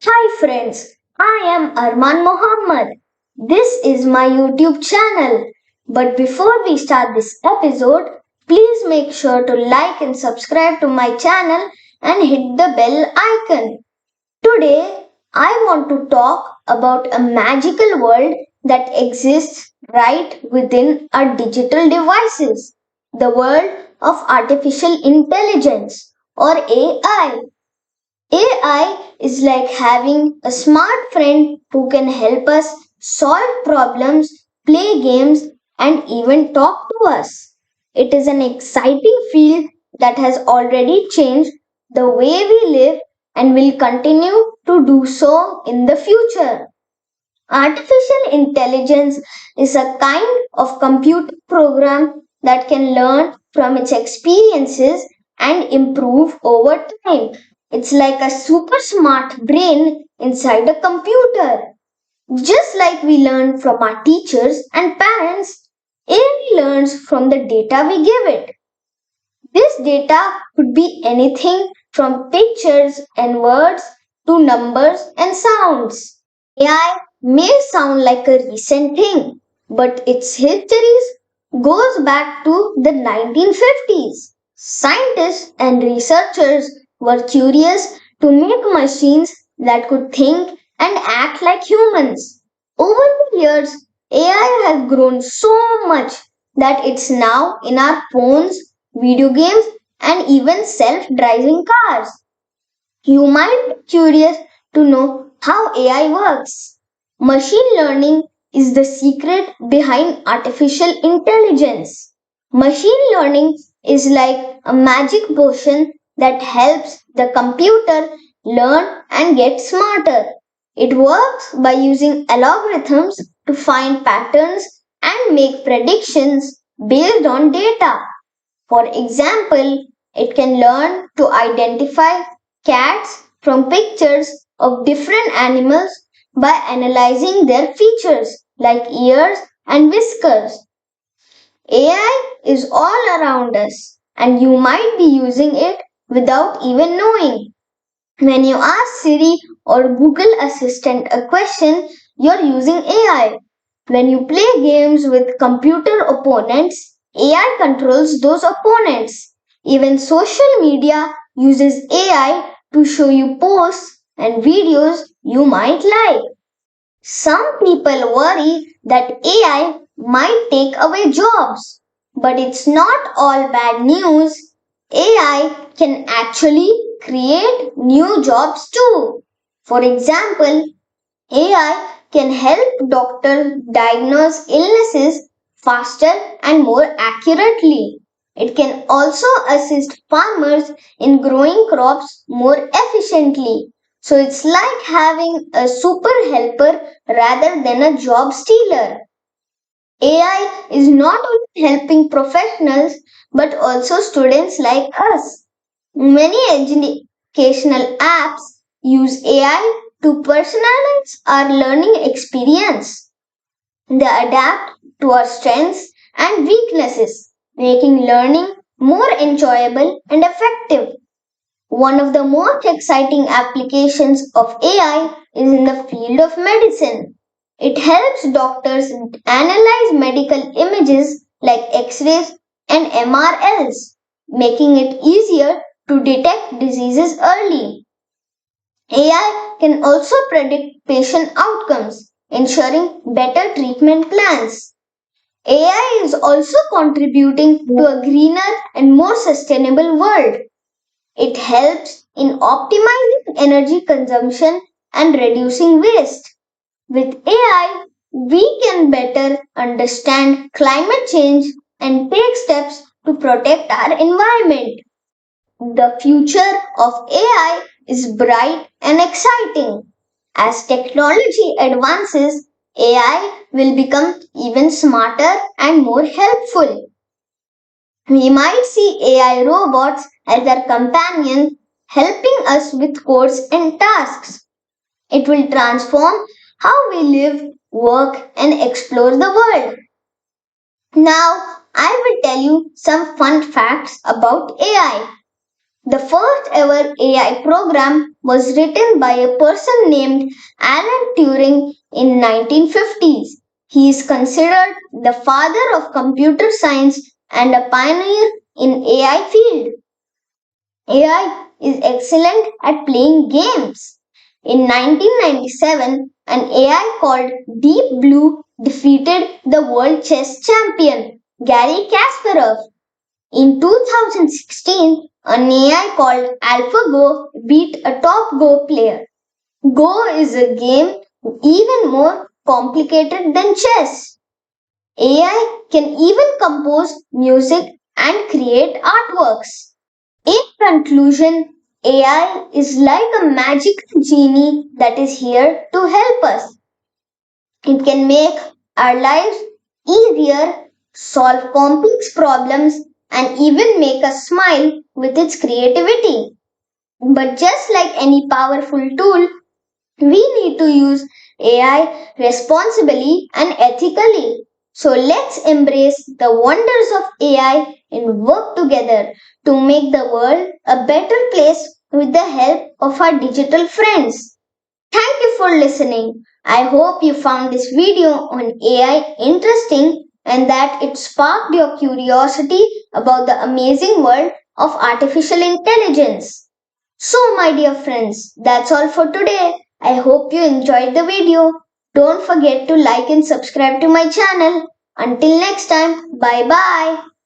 Hi friends, I am Armaan Mohammed. This is my YouTube channel. But before we start this episode, please make sure to like and subscribe to my channel and hit the bell icon. Today, I want to talk about a magical world that exists right within our digital devices, the world of artificial intelligence or AI. AI is like having a smart friend who can help us solve problems, play games, and even talk to us. It is an exciting field that has already changed the way we live and will continue to do so in the future. Artificial intelligence is a kind of computer program that can learn from its experiences and improve over time. It's like a super smart brain inside a computer. Just like we learn from our teachers and parents, AI learns from the data we give it. This data could be anything from pictures and words to numbers and sounds. AI may sound like a recent thing, but its history goes back to the 1950s. Scientists and researchers were curious to make machines that could think and act like humans. Over the years, AI has grown so much that it's now in our phones, video games, and even self driving cars. You might be curious to know how AI works. Machine learning is the secret behind artificial intelligence. Machine learning is like a magic potion that helps the computer learn and get smarter. It works by using algorithms to find patterns and make predictions based on data. For example, it can learn to identify cats from pictures of different animals by analyzing their features like ears and whiskers. AI is all around us and you might be using it without even knowing. When you ask Siri or Google Assistant a question, you're using AI. When you play games with computer opponents, AI controls those opponents. Even social media uses AI to show you posts and videos you might like. Some people worry that AI might take away jobs, but it's not all bad news. AI can actually create new jobs too. For example, AI can help doctors diagnose illnesses faster and more accurately. It can also assist farmers in growing crops more efficiently. So it's like having a super helper rather than a job stealer. AI is not only helping professionals but also students like us. Many educational apps use AI to personalize our learning experience. They adapt to our strengths and weaknesses, making learning more enjoyable and effective. One of the most exciting applications of AI is in the field of medicine. It helps doctors analyze medical images like X rays and MRLs, making it easier to detect diseases early. AI can also predict patient outcomes, ensuring better treatment plans. AI is also contributing to a greener and more sustainable world. It helps in optimizing energy consumption and reducing waste. With AI, we can better understand climate change and take steps to protect our environment. The future of AI is bright and exciting. As technology advances, AI will become even smarter and more helpful. We might see AI robots as our companion, helping us with codes and tasks. It will transform how we live, work, and explore the world. Now, I will tell you some fun facts about AI. The first ever AI program was written by a person named Alan Turing in 1950s. He is considered the father of computer science and a pioneer in AI field. AI is excellent at playing games. In 1997, an AI called Deep Blue defeated the world chess champion Garry Kasparov. In 2016, an AI called AlphaGo beat a top Go player. Go is a game even more complicated than chess. AI can even compose music and create artworks. In conclusion, AI is like a magical genie that is here to help us. It can make our lives easier, solve complex problems, and even make us smile with its creativity. But just like any powerful tool, we need to use AI responsibly and ethically. So let's embrace the wonders of AI and work together to make the world a better place with the help of our digital friends. Thank you for listening. I hope you found this video on AI interesting and that it sparked your curiosity about the amazing world of artificial intelligence. So, my dear friends, that's all for today. I hope you enjoyed the video. Don't forget to like and subscribe to my channel. Until next time, bye bye.